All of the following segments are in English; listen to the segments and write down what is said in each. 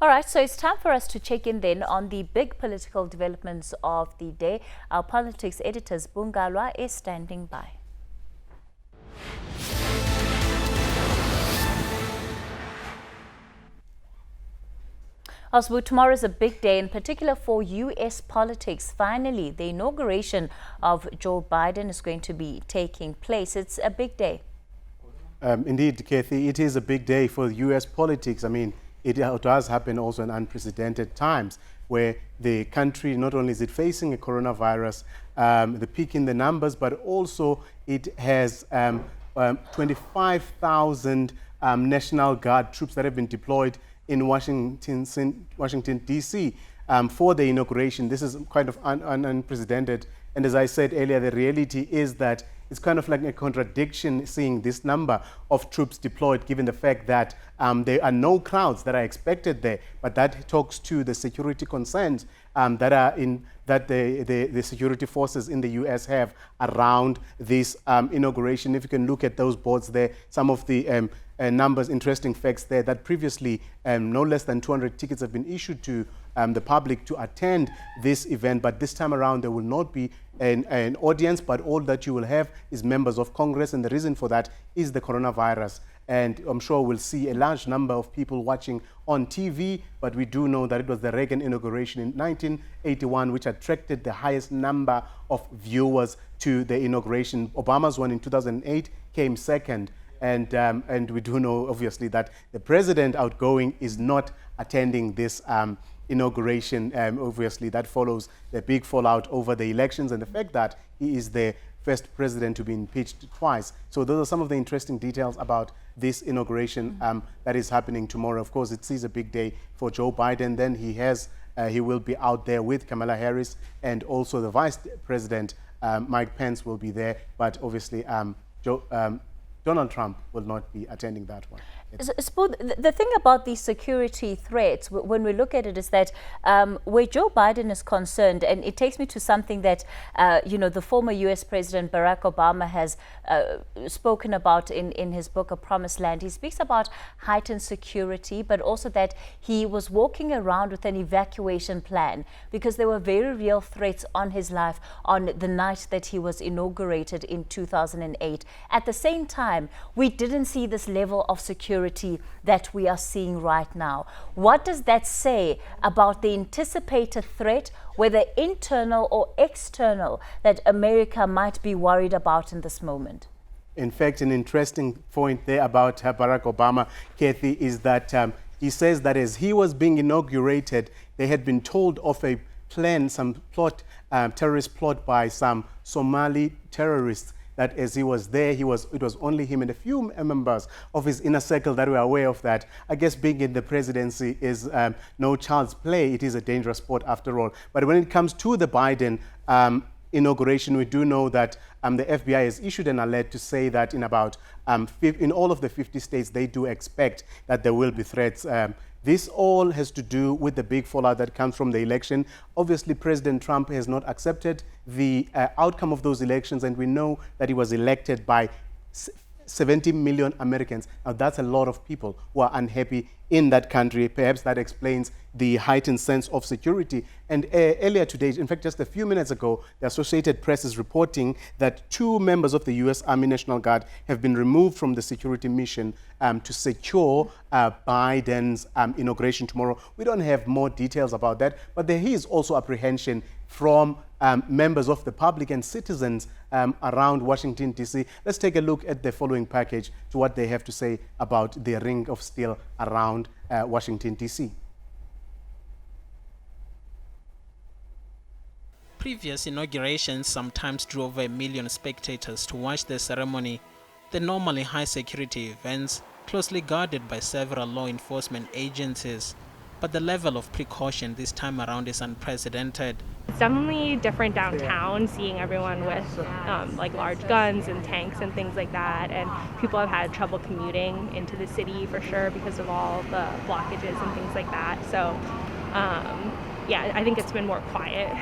All right, so it's time for us to check in then on the big political developments of the day. Our politics editor, Sbu Ngalwa, is standing by. Sbu, tomorrow is a big day, in particular for U.S. politics. Finally, the inauguration of Joe Biden is going to be taking place. It's a big day. Indeed, Kathy, it is a big day for U.S. politics. I mean, it does happen also in unprecedented times where the country, not only is it facing a coronavirus, the peak in the numbers, but also it has 25,000 National Guard troops that have been deployed in Washington, D.C. For the inauguration. This is kind of unprecedented. And as I said earlier, the reality is that it's kind of like a contradiction seeing this number of troops deployed, given the fact that there are no crowds that are expected there. But that talks to the security concerns that the security forces in the U.S. have around this inauguration. If you can look at those boards there, some of the numbers, interesting facts there, that previously no less than 200 tickets have been issued to the public to attend this event, but this time around there will not be an audience, but all that you will have is members of Congress, and the reason for that is the coronavirus. And I'm sure we'll see a large number of people watching on TV, but we do know that it was the Reagan inauguration in 1981 which attracted the highest number of viewers to the inauguration. Obama's one in 2008 came second. And we do know, obviously, that the president outgoing is not attending this inauguration. Obviously, that follows the big fallout over the elections and the fact that he is the first president to be impeached twice. So those are some of the interesting details about this inauguration that is happening tomorrow. Of course, it is a big day for Joe Biden. Then he will be out there with Kamala Harris, and also the vice president, Mike Pence, will be there. But obviously, Donald Trump will not be attending that one. The thing about these security threats, when we look at it, is that where Joe Biden is concerned, and it takes me to something that, the former U.S. President Barack Obama has spoken about in his book, A Promised Land. He speaks about heightened security, but also that he was walking around with an evacuation plan because there were very real threats on his life on the night that he was inaugurated in 2008. At the same time, we didn't see this level of security that we are seeing right now. What does that say about the anticipated threat, whether internal or external, that America might be worried about in this moment? In fact, an interesting point there about Barack Obama, Kathy, is that he says that as he was being inaugurated, they had been told of a plan, some terrorist plot by some Somali terrorists, that as he was there, it was only him and a few members of his inner circle that were aware of that. I guess being in the presidency is no child's play. It is a dangerous sport after all. But when it comes to the Biden inauguration, we do know that the FBI has issued an alert to say that in all of the 50 states, they do expect that there will be threats. This all has to do with the big fallout that comes from the election. Obviously, President Trump has not accepted the outcome of those elections, and we know that he was elected by 70 million Americans. Now, that's a lot of people who are unhappy in that country. Perhaps that explains the heightened sense of security. And earlier today, in fact, just a few minutes ago, the Associated Press is reporting that 2 members of the U.S. Army National Guard have been removed from the security mission to secure Biden's inauguration tomorrow. We don't have more details about that, but there is also apprehension from members of the public and citizens around Washington, D.C. Let's take a look at the following package to what they have to say about the ring of steel around Washington, D.C. Previous inaugurations sometimes drew over 1 million spectators to watch the ceremony. The normally high-security events, closely guarded by several law enforcement agencies. But the level of precaution this time around is unprecedented. It's definitely different downtown, seeing everyone with like large guns and tanks and things like that. And people have had trouble commuting into the city for sure because of all the blockages and things like that. So yeah, I think it's been more quiet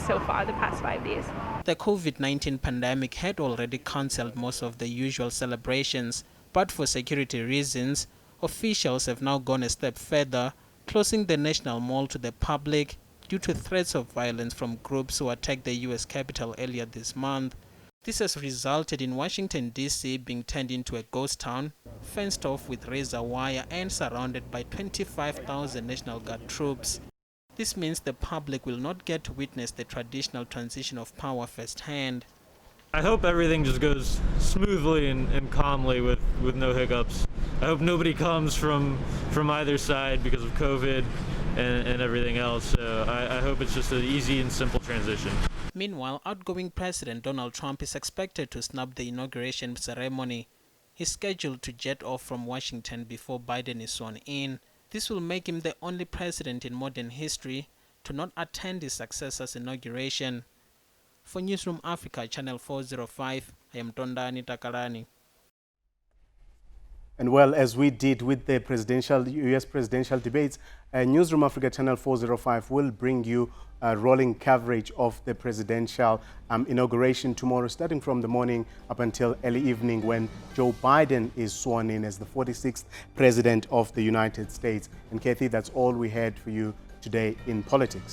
so far the past 5 days. The COVID-19 pandemic had already cancelled most of the usual celebrations, but for security reasons, officials have now gone a step further, closing the National Mall to the public due to threats of violence from groups who attacked the U.S. Capitol earlier this month. This has resulted in Washington, D.C. being turned into a ghost town, fenced off with razor wire and surrounded by 25,000 National Guard troops. This means the public will not get to witness the traditional transition of power firsthand. I hope everything just goes smoothly and calmly with no hiccups. I hope nobody comes from either side because of COVID and everything else. So I hope it's just an easy and simple transition. Meanwhile, outgoing President Donald Trump is expected to snub the inauguration ceremony. He's scheduled to jet off from Washington before Biden is sworn in. This will make him the only president in modern history to not attend his successor's inauguration. For Newzroom Afrika, Channel 405, I am Tondani Takalani. And well, as we did with the US presidential debates, Newzroom Afrika Channel 405 will bring you rolling coverage of the presidential inauguration tomorrow, starting from the morning up until early evening when Joe Biden is sworn in as the 46th president of the United States. And Kathy, that's all we had for you today in politics.